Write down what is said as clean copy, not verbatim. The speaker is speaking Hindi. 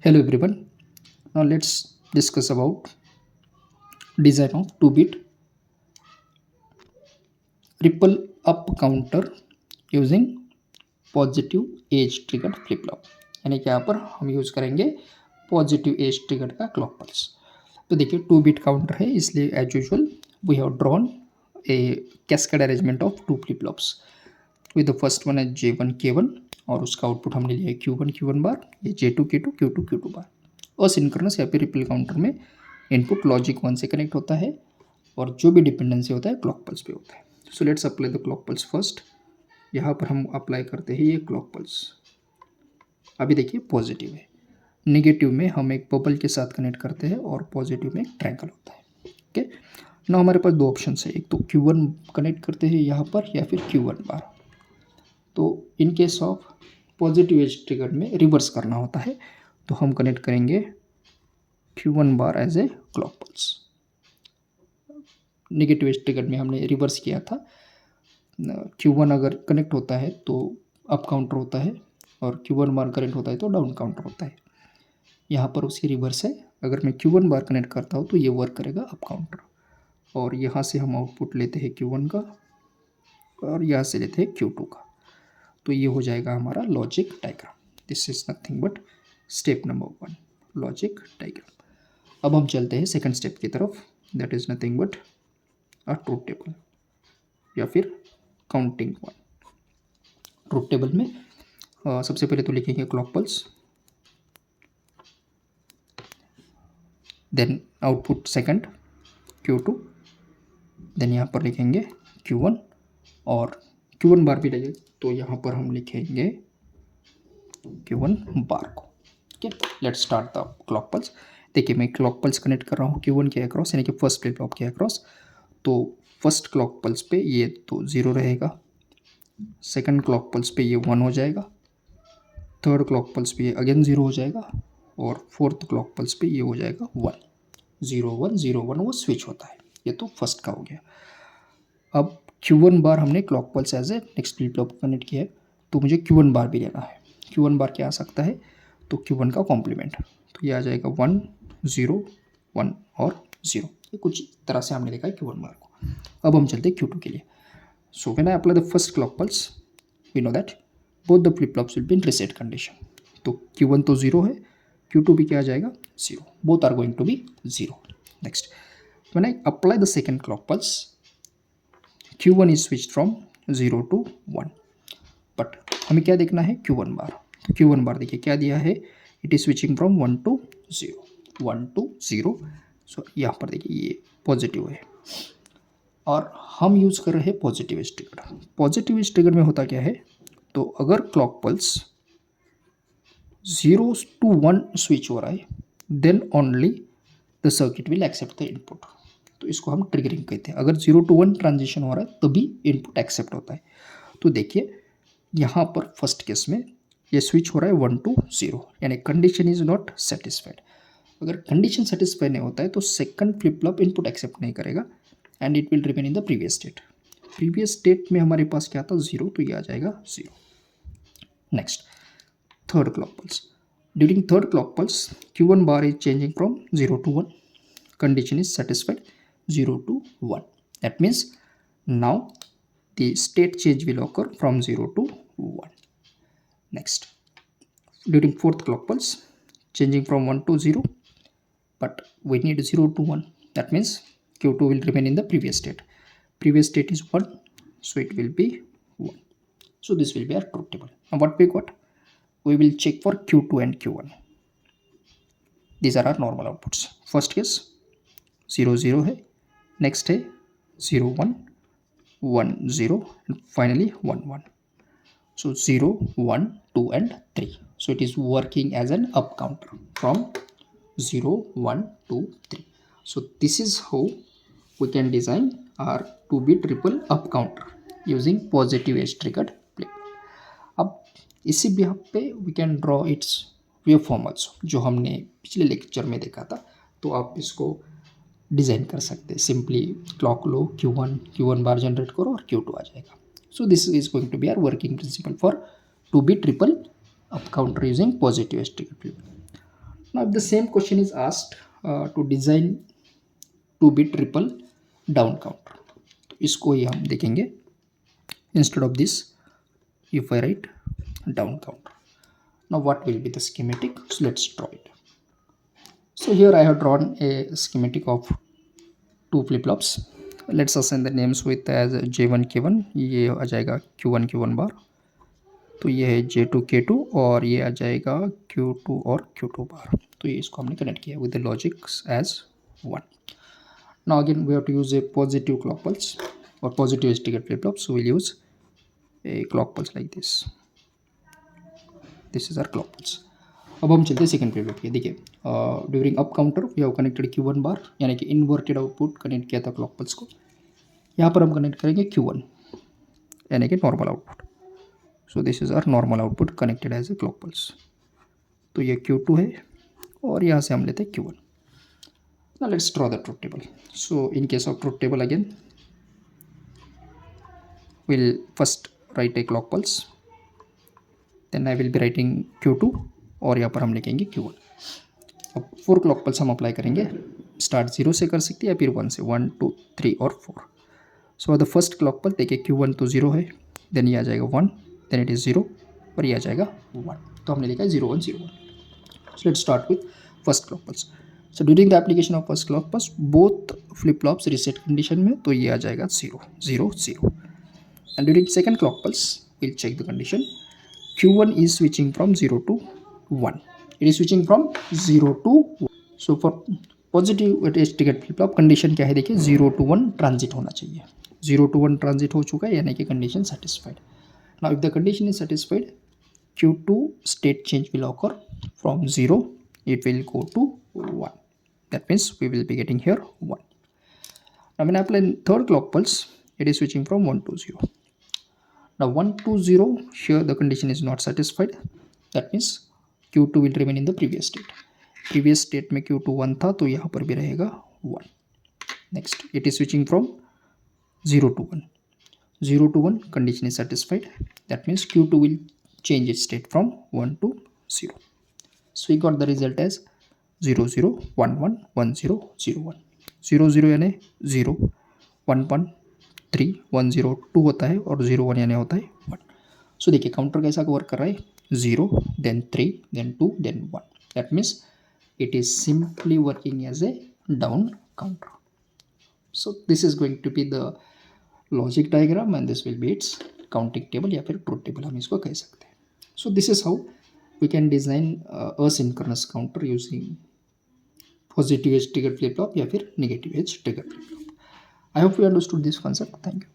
Hello everyone. Now let's discuss about design of 2-bit ripple up counter using positive edge triggered flip flop. यानी कि यहाँ पर हम यूज़ करेंगे पॉजिटिव एज ट्रिगर्ड का क्लॉक पल्स। तो देखिए 2-बिट काउंटर है, इसलिए as usual we have drawn a cascade arrangement of 2 flip flops with the first one है J1 K1 और उसका आउटपुट हमने लिया है Q1 Q1 बार, ये J2 K2 Q2 Q2 बार। असिंक्रोनस या फिर रिपल काउंटर में इनपुट लॉजिक 1 से कनेक्ट होता है और जो भी डिपेंडेंसी होता है क्लॉक पल्स पे होता है। So let's apply the clock pulse first. यहाँ पर हम अप्लाई करते हैं ये क्लॉक पल्स। अभी देखिए पॉजिटिव है, नेगेटिव में हम एक बबल के साथ कनेक्ट करते हैं और पॉजिटिव में एक ट्रायंगल होता है। ओके, ना हमारे पास दो ऑप्शन है, एक तो Q1 कनेक्ट करते हैं यहाँ पर या फिर Q1 बार। तो in case of positive edge trigger में रिवर्स करना होता है, तो हम कनेक्ट करेंगे Q1 bar as a clock pulse. Negative edge trigger में हमने रिवर्स किया था, Q1 अगर कनेक्ट होता है तो अप काउंटर होता है और Q1 बार कनेक्ट होता है तो डाउन काउंटर होता है। यहाँ पर उसकी रिवर्स है, अगर मैं Q1 बार कनेक्ट करता हूँ तो ये वर्क करेगा अप काउंटर और यहाँ से हम आउटपुट लेते हैं Q1 का और यहाँ से लेते हैं Q2 का। तो ये हो जाएगा हमारा logic diagram. This is nothing but step number 1 logic diagram. अब हम चलते हैं सेकंड स्टेप की तरफ, that is nothing but a truth table या फिर काउंटिंग वन। ट्रूथ टेबल में सबसे पहले तो लिखेंगे clock pulse, then output second Q2, then यहाँ पर लिखेंगे Q1 और Q1 बार भी लगेगा तो यहाँ पर हम लिखेंगे Q1 बार को। Okay, let's start the clock pulse. देखिए मैं क्लॉक पल्स कनेक्ट कर रहा हूँ Q1 के अक्रॉस, यानी कि फर्स्ट फ्लिप फ्लॉप के अक्रॉस। तो फर्स्ट क्लॉक पल्स पे ये तो 0 रहेगा, सेकंड क्लॉक पल्स पे ये 1 हो जाएगा, थर्ड क्लॉक पल्स पे ये अगेन 0 हो जाएगा और फोर्थ क्लॉक पल्स पे ये हो जाएगा 1। 0 1 0 1 वो स्विच होता है। ये तो फर्स्ट का हो गया। अब Q1 बार हमने clock pulse as a next flip flop connect किया है, तो मुझे Q1 बार भी लेना है। Q1 बार क्या आ सकता है, तो Q1 का कॉम्प्लीमेंट, तो ये आ जाएगा 1 0 1 और 0। ये कुछ तरह से हमने देखा है Q1 बार को। अब हम चलते हैं Q2 के लिए। So when I apply the first clock pulse we know that both the flip flops will be in reset condition. तो Q1 तो 0 है, Q2 भी क्या आ जाएगा 0, both are going to be 0। Next when I apply the second clock pulse Q1 is switched from 0 to 1, but हमें क्या देखना है Q1 बार। तो Q1 बार देखिए क्या दिया है, it is switching from 1 to 0 1 to 0। सो यहाँ पर देखिए ये पॉजिटिव है और हम यूज़ कर रहे हैं positive edge trigger. Positive edge trigger में होता क्या है, तो अगर क्लॉक पल्स 0 to 1 स्विच हो रहा है then only the circuit will accept the input. तो इसको हम ट्रिगरिंग कहते हैं। अगर 0 to 1 ट्रांजिशन हो रहा है तभी इनपुट एक्सेप्ट होता है। तो देखिए यहाँ पर फर्स्ट केस में ये स्विच हो रहा है 1 to 0, यानी कंडीशन इज नॉट सेटिस्फाइड। अगर कंडीशन सेटिस्फाई नहीं होता है तो second flip flop input accept नहीं करेगा and it will remain in the previous state. Previous state में हमारे पास क्या था 0, तो ये आ जाएगा 0। Next third clock pulse, during third clock pulse Q1 bar is changing from 0 to 1, condition is satisfied 0 to 1. That means now the state change will occur from 0 to 1. Next, during fourth clock pulse, changing from 1 to 0, but we need 0 to 1. That means Q2 will remain in the previous state. Previous state is 1, so it will be 1. So this will be our truth table. Now what we got? We will check for Q2 and Q1. These are our normal outputs. First case 0 0 है, नेक्स्ट है 0 1 1 0 and finally 1 1. So 0 1 2 and 3. So it is working as an up counter from 0 1 2 3. So this is how we can design our 2-bit ripple up counter using positive edge triggered flip. अब इसी बिहाफ पे we can draw its wave form also, जो हमने पिछले लेक्चर में देखा था। तो आप इसको डिज़ाइन कर सकते हैं। सिंपली क्लॉक लो Q1 बार जनरेट करो और Q2 आ जाएगा। So this is going to be our working principle for 2-bit ripple up counter using positive edge trigger flip. Now if the same question is asked to design 2-bit triple down counter, तो इसको ही हम देखेंगे. Instead of this, if I write down counter, now what will be the schematic? So let's draw it. So here I have drawn a schematic of 2 flip-flops. Let's assign the names with as J1 K1, ये आ जाएगा Q1 Q1 बार, तो ये है J2 K2 और ये आ जाएगा Q2 और Q2 बार. तो ये इसको हमने कनेक्ट किया with the logics as 1. Now again we have to use a positive clock pulse or positive stickered flip-flop, so we'll use a clock pulse like this. This is our clock pulse. अब हम चलते हैं सेकेंड फ्लिप-फ्लॉप के. देखिए during up counter we have connected Q1 bar, यानी कि इन्वर्टेड आउटपुट कनेक्ट किया था क्लॉक पल्स को. यहाँ पर हम कनेक्ट करेंगे Q1 यानी कि normal output. So this is our normal output connected as a clock pulse. तो ये Q2 है और यहाँ से हम लेते हैं Q1. Now let's draw the truth table. So in case of truth table again, we'll first write a clock pulse, then I will be writing Q2 और यहाँ पर हम लिखेंगे Q1. अब 4 क्लॉक पल्स हम अप्लाई करेंगे. स्टार्ट 0 से कर सकते हैं या फिर 1 से, 1 2 3 और 4. So the first clock pulse देखिए Q1 तो 0 है, देन ये आ जाएगा 1, देन इट इज़ 0 और ये आ जाएगा 1. तो हमने लिखा है 0 1 0 1. So let's start with first clock pulse. So during the application of first clock pulse both flip flops reset condition में, तो ये आ जाएगा 0 0 0. And during second clock pulse will check the condition. Q1 is switching from 0 to 1. It is switching from 0 to 1. So for positive ticket flip flop condition क्या है देखिए, 0 to 1 ट्रांजिट होना चाहिए. 0 to 1 ट्रांजिट हो चुका है यानी कि condition satisfied. Now if the condition is satisfied, Q2 state change will occur from 0 it will go to 1. That means we will be getting here 1. Now when I apply third clock pulse, it is switching from 1 to 0. Now 1 to 0, here the condition is not satisfied. That means Q2 will remain in the previous state. Previous state में Q2 1 था तो यहाँ पर भी रहेगा 1. Next it is switching from 0 to 1. 0 to 1 condition is satisfied. That means Q2 will change its state from 1 to 0. So we got the result as 0 0 1 1 1 0 0 1. 0 0 यानी 0, 1 1 3 1 0 2 होता है और 0 1 यानी होता है 1. सो देखिए काउंटर कैसा वर्क कर रहा है, 0 then 3 then 2 then 1. That means it is simply working as a down counter. So this is going to be the logic diagram and this will be its counting table या फिर ट्रूथ टेबल हम इसको कह सकते हैं. So this is how we can design asynchronous counter using positive edge trigger flip flop या फिर negative edge trigger flip flop. I hope you understood this concept. Thank you.